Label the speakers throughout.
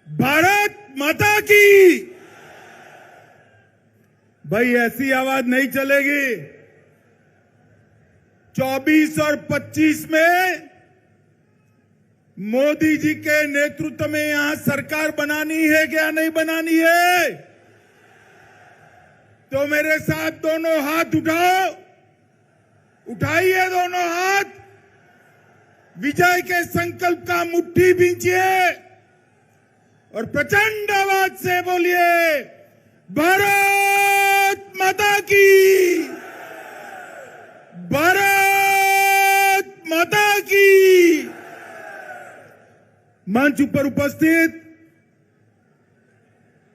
Speaker 1: भारत माता की। भाई ऐसी आवाज नहीं चलेगी। 24 और 25 में मोदी जी के नेतृत्व में यहां सरकार बनानी है क्या नहीं बनानी है? तो मेरे साथ दोनों हाथ उठाओ, उठाइए दोनों हाथ, विजय के संकल्प का मुट्ठी भींचिए और प्रचंड आवाज से बोलिए, भारत माता की, भारत माता की। मंच पर उपस्थित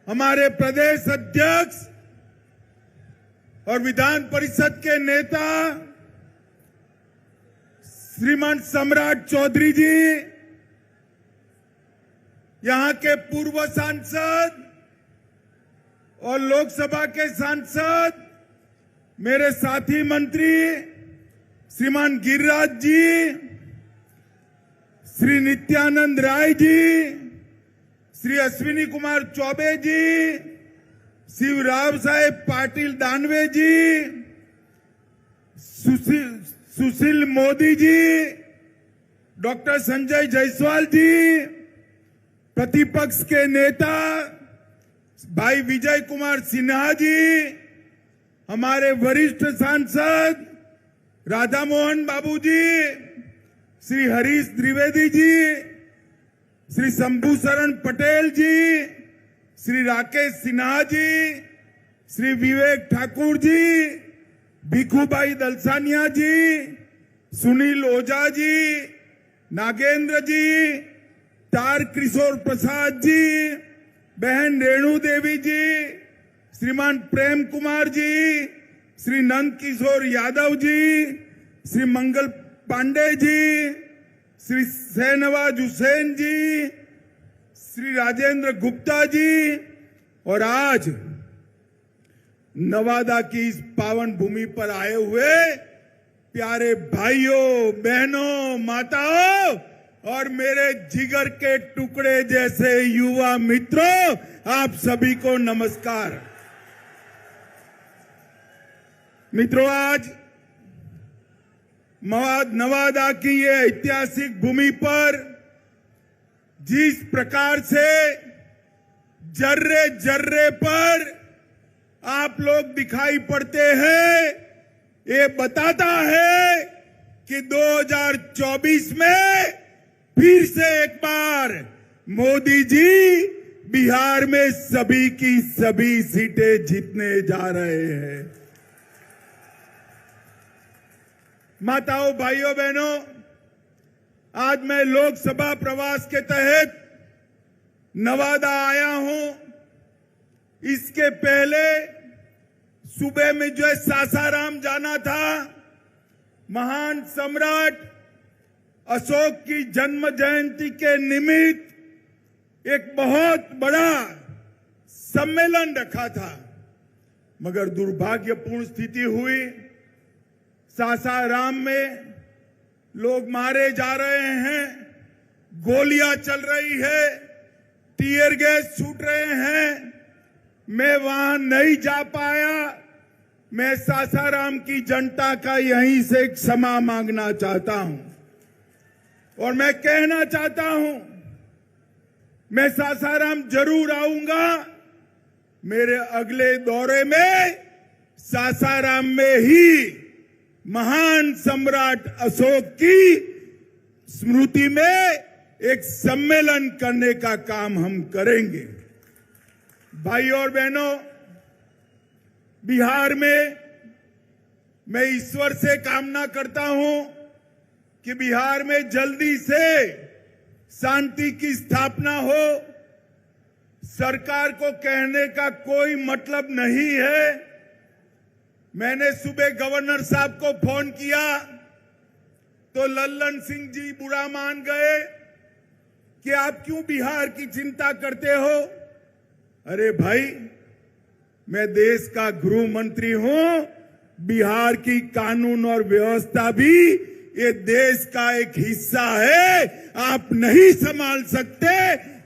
Speaker 1: हमारे प्रदेश अध्यक्ष और विधान परिषद के नेता श्रीमान सम्राट चौधरी जी, यहां के पूर्व सांसद और लोकसभा के सांसद, मेरे साथी मंत्री श्रीमान गिरिराज जी, श्री नित्यानंद राय जी, श्री अश्विनी कुमार चौबे जी, शिवराव साहेब पाटिल दानवे जी, सुशील मोदी जी, डॉक्टर संजय जायसवाल जी, प्रतिपक्ष के नेता भाई विजय कुमार सिन्हा जी, हमारे वरिष्ठ सांसद राधा मोहन बाबू जी, श्री हरीश द्विवेदी जी, श्री शंभू शरण पटेल जी, श्री राकेश सिन्हा जी, श्री विवेक ठाकुर जी, भिखुभाई दलसानिया जी, सुनील ओझा जी, नागेंद्र जी, तार किशोर प्रसाद जी, बहन रेणु देवी जी, श्रीमान प्रेम कुमार जी, श्री नंद किशोर यादव जी, श्री मंगल पांडे जी, श्री शहनवाज हुसैन जी, श्री राजेंद्र गुप्ता जी, और आज नवादा की इस पावन भूमि पर आए हुए प्यारे भाइयों, बहनों, माताओं और मेरे जिगर के टुकड़े जैसे युवा मित्रों, आप सभी को नमस्कार। मित्रों, आज नवादा की ये ऐतिहासिक भूमि पर जिस प्रकार से जर्रे जर्रे पर आप लोग दिखाई पड़ते हैं, ये बताता है कि 2024 में फिर से एक बार मोदी जी बिहार में सभी की सभी सीटें जीतने जा रहे हैं। माताओं, भाइयों, बहनों, आज मैं लोकसभा प्रवास के तहत नवादा आया हूं। इसके पहले सुबह में जो सासाराम जाना था, महान सम्राट अशोक की जन्म जयंती के निमित्त एक बहुत बड़ा सम्मेलन रखा था, मगर दुर्भाग्यपूर्ण स्थिति हुई। सासाराम में लोग मारे जा रहे हैं, गोलियां चल रही है, टीयर गैस छूट रहे हैं। मैं वहां नहीं जा पाया। मैं सासाराम की जनता का यहीं से क्षमा मांगना चाहता हूं और मैं कहना चाहता हूं, मैं सासाराम जरूर आऊंगा। मेरे अगले दौरे में सासाराम में ही महान सम्राट अशोक की स्मृति में एक सम्मेलन करने का काम हम करेंगे। भाइयों और बहनों, बिहार में मैं ईश्वर से कामना करता हूं कि बिहार में जल्दी से शांति की स्थापना हो। सरकार को कहने का कोई मतलब नहीं है। मैंने सुबह गवर्नर साहब को फोन किया तो लल्लन सिंह जी बुरा मान गए कि आप क्यों बिहार की चिंता करते हो। अरे भाई, मैं देश का गृह मंत्री हूं। बिहार की कानून और व्यवस्था भी ये देश का एक हिस्सा है। आप नहीं संभाल सकते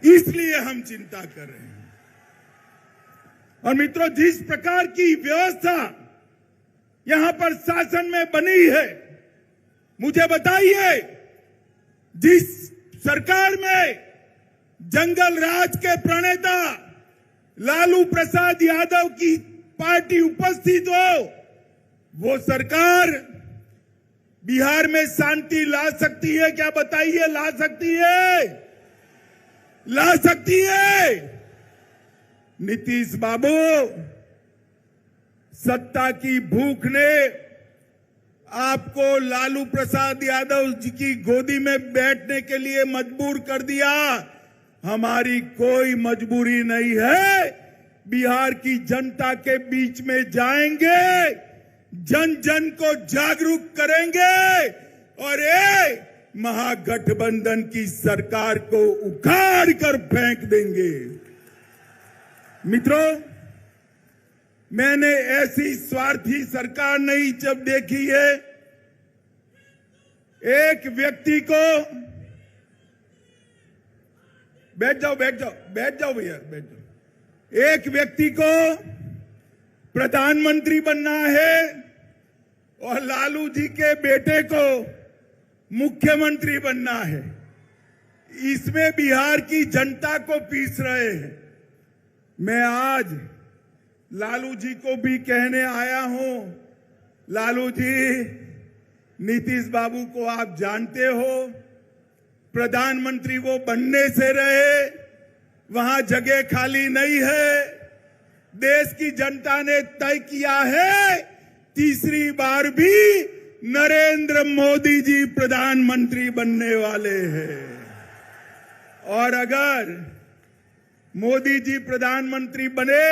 Speaker 1: इसलिए हम चिंता कर रहे हैं। और मित्रों, जिस प्रकार की व्यवस्था यहां पर शासन में बनी है, मुझे बताइए, जिस सरकार में जंगल राज के प्रणेता लालू प्रसाद यादव की पार्टी उपस्थित हो, वो सरकार बिहार में शांति ला सकती है क्या? बताइए, ला सकती है? ला सकती है? नीतीश बाबू, सत्ता की भूख ने आपको लालू प्रसाद यादव जी की गोदी में बैठने के लिए मजबूर कर दिया। हमारी कोई मजबूरी नहीं है। बिहार की जनता के बीच में जाएंगे, जन जन को जागरूक करेंगे और ये महागठबंधन की सरकार को उखाड़ कर फेंक देंगे। मित्रों, मैंने ऐसी स्वार्थी सरकार नहीं जब देखी है। एक व्यक्ति को, बैठ जाओ भैया, बैठ जाओ। एक व्यक्ति को प्रधानमंत्री बनना है और लालू जी के बेटे को मुख्यमंत्री बनना है। इसमें बिहार की जनता को पीस रहे हैं। मैं आज लालू जी को भी कहने आया हूं, लालू जी, नीतीश बाबू को आप जानते हो, प्रधानमंत्री वो बनने से रहे, वहां जगह खाली नहीं है। देश की जनता ने तय किया है, तीसरी बार भी नरेंद्र मोदी जी प्रधानमंत्री बनने वाले हैं। और अगर मोदी जी प्रधानमंत्री बने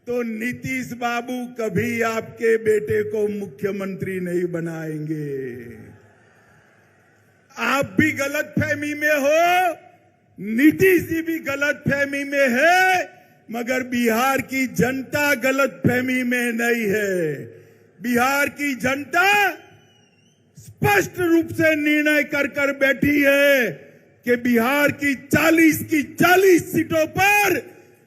Speaker 1: तो नीतीश बाबू कभी आपके बेटे को मुख्यमंत्री नहीं बनाएंगे। आप भी गलतफहमी में हो, नीतीश जी भी गलतफहमी में है, मगर बिहार की जनता गलतफहमी में नहीं है। बिहार की जनता स्पष्ट रूप से निर्णय कर बैठी है कि बिहार की 40 सीटों पर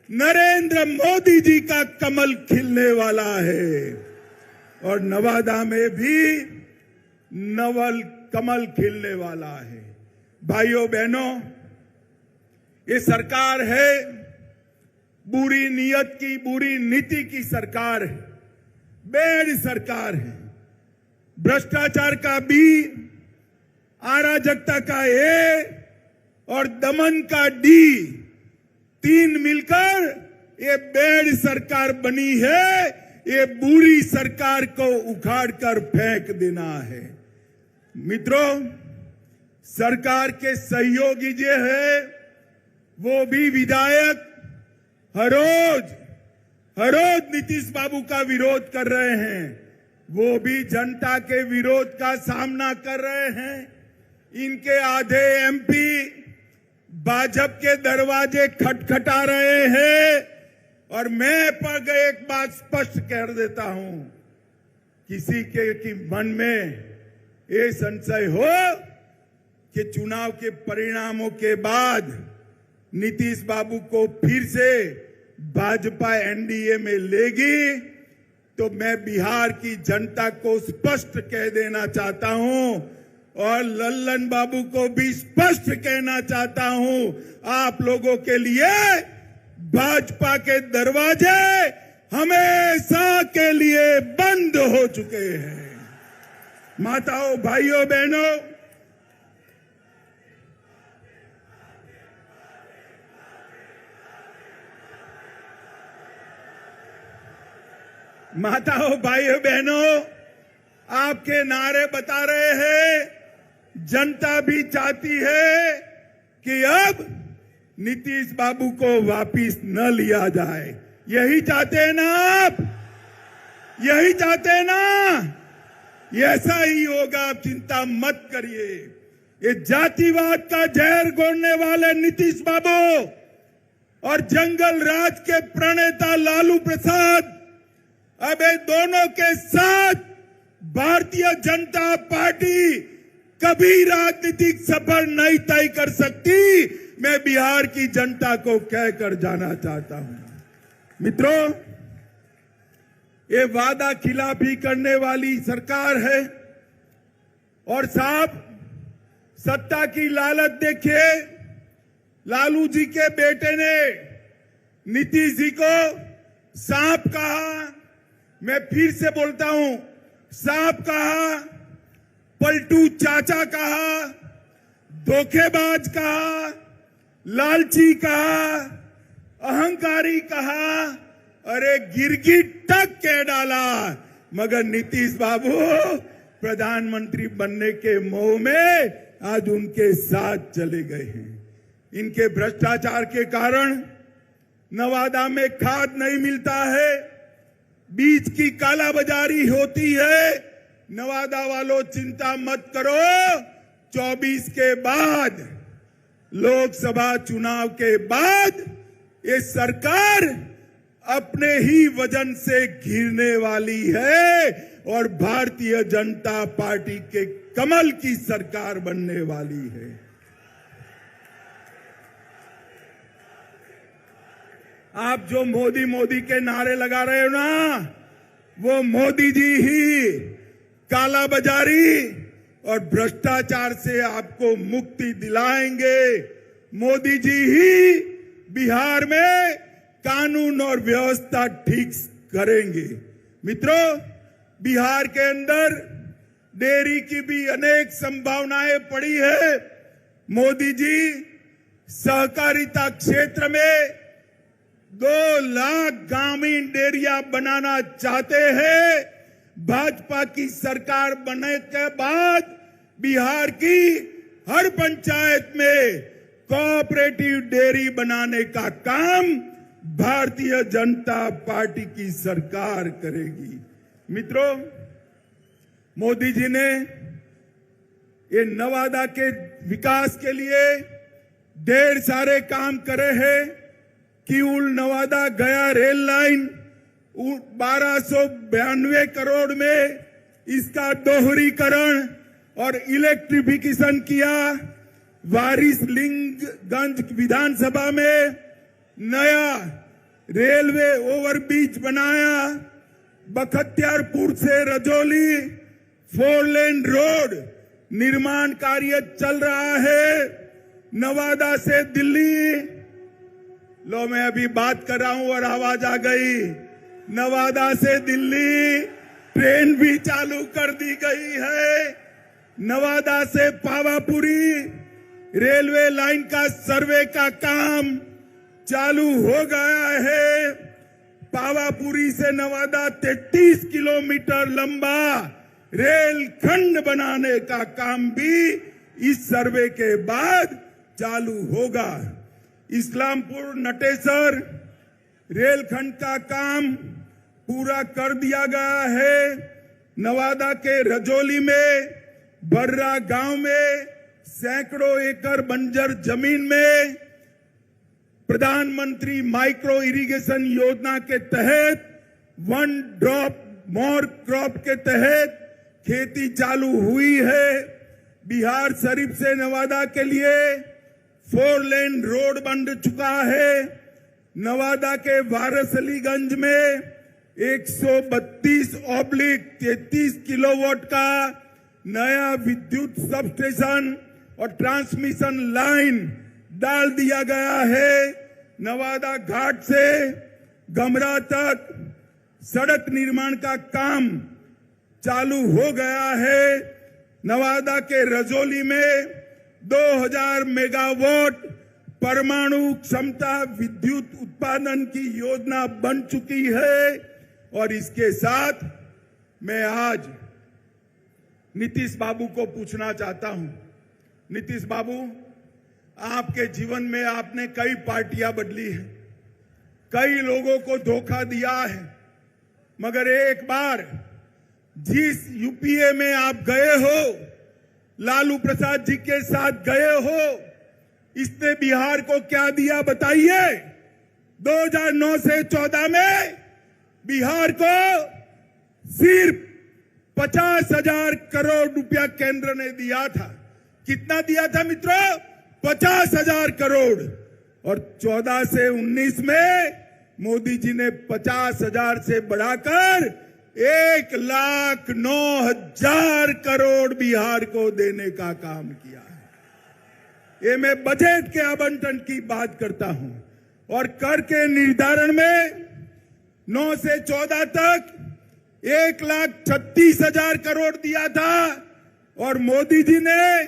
Speaker 1: नरेंद्र मोदी जी का कमल खिलने वाला है और नवादा में भी नवल कमल खिलने वाला है। भाइयों बहनों, ये सरकार है बुरी नीयत की, बुरी नीति की सरकार है, बेड़ सरकार है। भ्रष्टाचार का बी, अराजकता का ए और दमन का डी, तीन मिलकर ये बेड़ सरकार बनी है। ये बुरी सरकार को उखाड़ कर फेंक देना है। मित्रों, सरकार के सहयोगी जो है वो भी विधायक हर रोज नीतीश बाबू का विरोध कर रहे हैं। वो भी जनता के विरोध का सामना कर रहे हैं। इनके आधे एमपी भाजपा के दरवाजे खटखटा रहे हैं। और मैं पर एक बात स्पष्ट कर देता हूं, किसी के मन में ये संशय हो कि चुनाव के परिणामों के बाद नीतीश बाबू को फिर से भाजपा एनडीए में लेगी, तो मैं बिहार की जनता को स्पष्ट कह देना चाहता हूं और लल्लन बाबू को भी स्पष्ट कहना चाहता हूं, आप लोगों के लिए भाजपा के दरवाजे हमेशा के लिए बंद हो चुके हैं। माताओं, भाइयों, बहनों, आपके नारे बता रहे हैं, जनता भी चाहती है कि अब नीतीश बाबू को वापिस न लिया जाए। यही चाहते हैं ना आप? यही चाहते हैं ना? ऐसा ही होगा, आप चिंता मत करिए। ये जातिवाद का जहर घोलने वाले नीतीश बाबू और जंगल राज के प्रणेता लालू प्रसाद अब ये दोनों के साथ भारतीय जनता पार्टी कभी राजनीतिक सफर नहीं तय कर सकती, मैं बिहार की जनता को कहकर जाना चाहता हूं। मित्रों, ये वादा खिलाफी करने वाली सरकार है और साहब सत्ता की लालच देखिए। लालू जी के बेटे ने नीतीश जी को सांप कहा, मैं फिर से बोलता हूं, सांप कहा, पलटू चाचा कहा, धोखेबाज कहा, लालची कहा, अहंकारी कहा, अरे गिरगिट तक कह डाला। मगर नीतीश बाबू प्रधानमंत्री बनने के मोह में आज उनके साथ चले गए हैं। इनके भ्रष्टाचार के कारण नवादा में खाद नहीं मिलता है, बीज की कालाबाजारी होती है। नवादा वालों चिंता मत करो, 24 के बाद, लोकसभा चुनाव के बाद ये सरकार अपने ही वजन से घिरने वाली है और भारतीय जनता पार्टी के कमल की सरकार बनने वाली है। आप जो मोदी मोदी के नारे लगा रहे हो ना, वो मोदी जी ही कालाबाजारी और भ्रष्टाचार से आपको मुक्ति दिलाएंगे। मोदी जी ही बिहार में कानून और व्यवस्था ठीक करेंगे। मित्रों, बिहार के अंदर डेयरी की भी अनेक संभावनाएं पड़ी है। मोदी जी सहकारिता क्षेत्र में 2 लाख ग्रामीण डेयरिया बनाना चाहते हैं। भाजपा की सरकार बनने के बाद बिहार की हर पंचायत में कोऑपरेटिव डेयरी बनाने का काम भारतीय जनता पार्टी की सरकार करेगी। मित्रों, मोदी जी ने ये नवादा के विकास के लिए ढेर सारे काम करे हैं। किऊल नवादा गया रेल लाइन 1292 करोड़ में इसका दोहरीकरण और इलेक्ट्रिफिकेशन किया। वारिसलिंगगंज विधानसभा में नया रेलवे ओवरब्रिज बनाया। बख्तियारपुर से रजौली 4 लेन रोड निर्माण कार्य चल रहा है। नवादा से दिल्ली, लो मैं अभी बात कर रहा हूं और आवाज आ गई, नवादा से दिल्ली ट्रेन भी चालू कर दी गई है। नवादा से पावापुरी रेलवे लाइन का सर्वे का काम चालू हो गया है। पावापुरी से नवादा 33 किलोमीटर लंबा रेल खंड बनाने का काम भी इस सर्वे के बाद चालू होगा। इस्लामपुर नटेसर रेलखंड का काम पूरा कर दिया गया है। नवादा के रजौली में बर्रा गांव में सैकड़ों एकड़ बंजर जमीन में प्रधानमंत्री माइक्रो इरिगेशन योजना के तहत 1 ड्रॉप मोर क्रॉप के तहत खेती चालू हुई है। बिहार शरीफ से नवादा के लिए 4 लेन रोड बन चुका है। नवादा के वारसलीगंज में 132/33 किलोवाट का नया विद्युत सबस्टेशन और ट्रांसमिशन लाइन डाल दिया गया है। नवादा घाट से गमरा तक सड़क निर्माण का काम चालू हो गया है। नवादा के रजौली में 2000 मेगावाट परमाणु क्षमता विद्युत उत्पादन की योजना बन चुकी है। और इसके साथ मैं आज नीतीश बाबू को पूछना चाहता हूं, नीतीश बाबू, आपके जीवन में आपने कई पार्टियां बदली हैं, कई लोगों को धोखा दिया है, मगर एक बार जिस यूपीए में आप गए हो, लालू प्रसाद जी के साथ गए हो, इसने बिहार को क्या दिया बताइए। 2009 से 14 में बिहार को सिर्फ 50,000 करोड़ रुपया केंद्र ने दिया था। कितना दिया था मित्रों? 50,000 करोड़ और 14 से 19 में मोदी जी ने 50,000 से बढ़ाकर 1,09,000 करोड़ बिहार को देने का काम किया है। ये मैं बजट के आवंटन की बात करता हूं और कर के निर्धारण में 9 से 14 तक 1,36,000 करोड़ दिया था और मोदी जी ने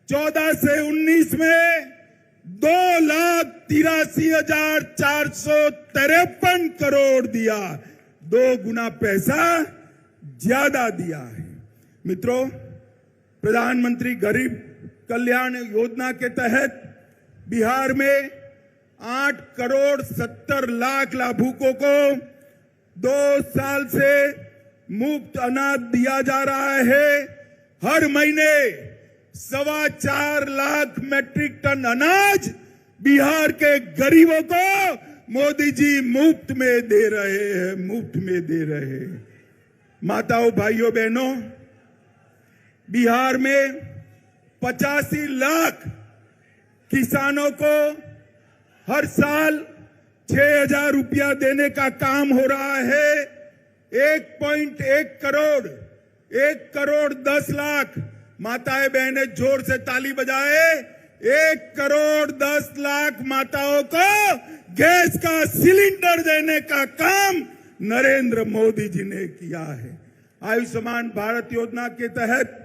Speaker 1: 14 से 19 में 2,83,453 करोड़ दिया, 2 गुना पैसा ज्यादा दिया है। मित्रों, प्रधानमंत्री गरीब कल्याण योजना के तहत बिहार में 8 करोड़ 70 लाख लाभुकों को 2 साल से मुफ्त अनाज दिया जा रहा है। हर महीने 4.25 लाख मैट्रिक टन अनाज बिहार के गरीबों को मोदी जी मुफ्त में दे रहे हैं, मुफ्त में दे रहे हैं। माताओं, भाइयों, बहनों, बिहार में 85 लाख किसानों को हर साल 6,000 रुपया देने का काम हो रहा है। 1.1 करोड़ 1,10 लाख माताएं बहनें जोर से ताली बजाए। 1,10 लाख माताओं को गैस का सिलेंडर देने का काम नरेंद्र मोदी जी ने किया है। आयुष्मान भारत योजना के तहत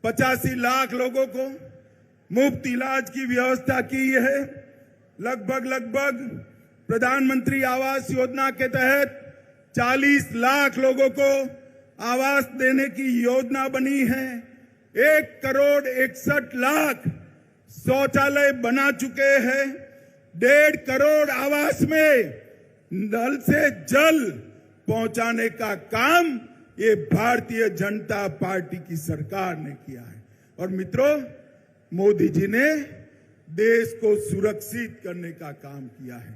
Speaker 1: 85 लाख लोगों को मुफ्त इलाज की व्यवस्था की है। लगभग प्रधानमंत्री आवास योजना के तहत 40 लाख लोगों को आवास देने की योजना बनी है। 1,61 लाख शौचालय बना चुके हैं। 1.5 करोड़ आवास में नल से जल पहुंचाने का काम ये भारतीय जनता पार्टी की सरकार ने किया है। और मित्रों, मोदी जी ने देश को सुरक्षित करने का काम किया है।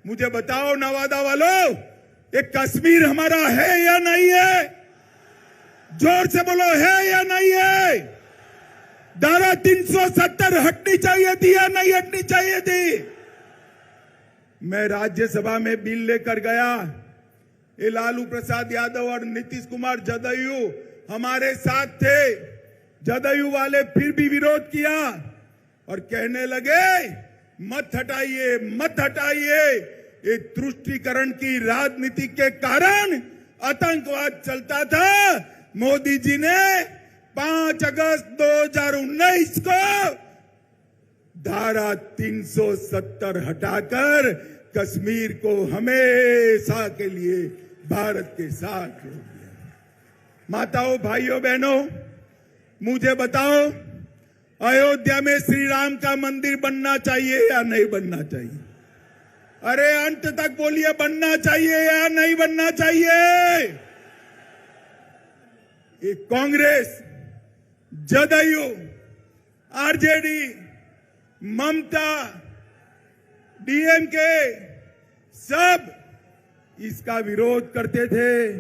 Speaker 1: मुझे बताओ नवादा वालों, ये कश्मीर हमारा है या नहीं है? जोर से बोलो, है या नहीं है? धारा 370 हटनी चाहिए थी या नहीं हटनी चाहिए थी? मैं राज्यसभा में बिल लेकर गया। ये लालू प्रसाद यादव और नीतीश कुमार जदयू हमारे साथ थे। जदयू वाले फिर भी विरोध किया और कहने लगे मत हटाइए, मत हटाइए। ये तुष्टीकरण की राजनीति के कारण आतंकवाद चलता था। मोदी जी ने 5 अगस्त 2019 को धारा 370 हटाकर कश्मीर को हमेशा के लिए भारत के साथ जोड़ दिया। माताओं, भाइयों, बहनों, मुझे बताओ, अयोध्या में श्री राम का मंदिर बनना चाहिए या नहीं बनना चाहिए? अरे अंत तक बोलिए, बनना चाहिए या नहीं बनना चाहिए? ये कांग्रेस, जदयू, आरजेडी, ममता, डीएमके सब इसका विरोध करते थे।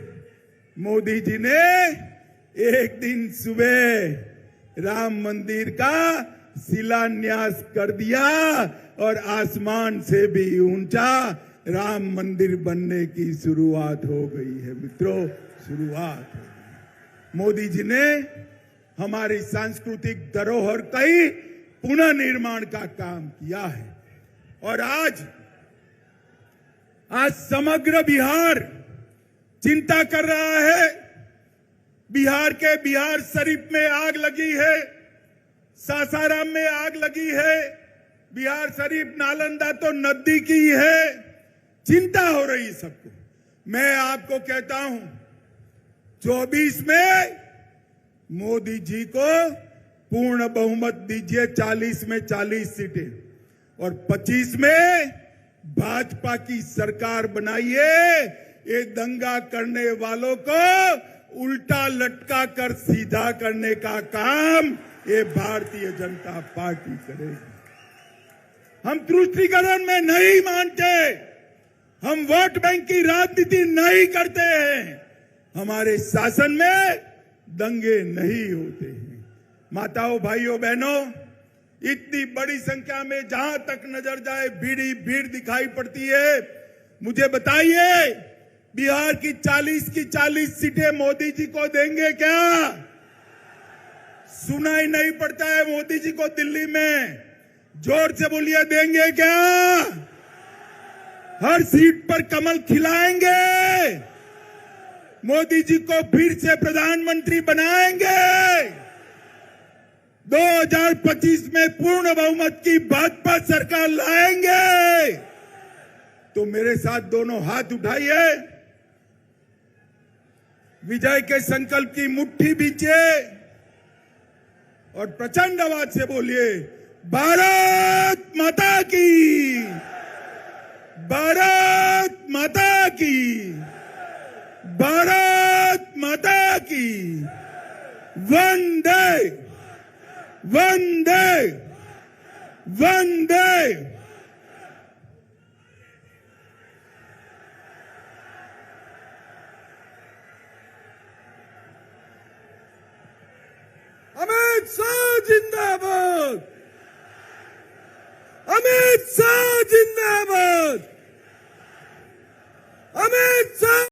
Speaker 1: मोदी जी ने एक दिन सुबह राम मंदिर का शिलान्यास कर दिया और आसमान से भी ऊंचा राम मंदिर बनने की शुरुआत हो गई है। मित्रों, शुरुआत हो गई। मोदी जी ने हमारी सांस्कृतिक धरोहर का ही पुनः निर्माण का काम किया है और आज समग्र बिहार चिंता कर रहा है। बिहार के बिहार शरीफ में आग लगी है, सासाराम में आग लगी है। बिहार शरीफ नालंदा तो नजदीक ही है। चिंता हो रही सबको। मैं आपको कहता हूं, 24 में मोदी जी को पूर्ण बहुमत दीजिए, 40 में 40 सीटें, और 25 में भाजपा की सरकार बनाइए। ये दंगा करने वालों को उल्टा लटका कर सीधा करने का काम ये भारतीय जनता पार्टी करेगी। हम तुष्टीकरण में नहीं मानते, हम वोट बैंक की राजनीति नहीं करते हैं। हमारे शासन में दंगे नहीं होते हैं। माताओं, भाइयों, बहनों, इतनी बड़ी संख्या में जहां तक नजर जाए भीड़ दिखाई पड़ती है। मुझे बताइए, बिहार की 40 सीटें मोदी जी को देंगे क्या? सुनाई नहीं पड़ता है मोदी जी को दिल्ली में, जोर से बोलिए, देंगे क्या? हर सीट पर कमल खिलाएंगे, मोदी जी को फिर से प्रधानमंत्री बनाएंगे, 2025 में पूर्ण बहुमत की भाजपा सरकार लाएंगे। तो मेरे साथ दोनों हाथ उठाइए, विजय के संकल्प की मुट्ठी बींचे और प्रचंड आवाज से बोलिए, भारत माता की, भारत माता की, भारत माता की, वंदे वंदे वंदे। अमित शाह जिंदाबाद, अमित शाह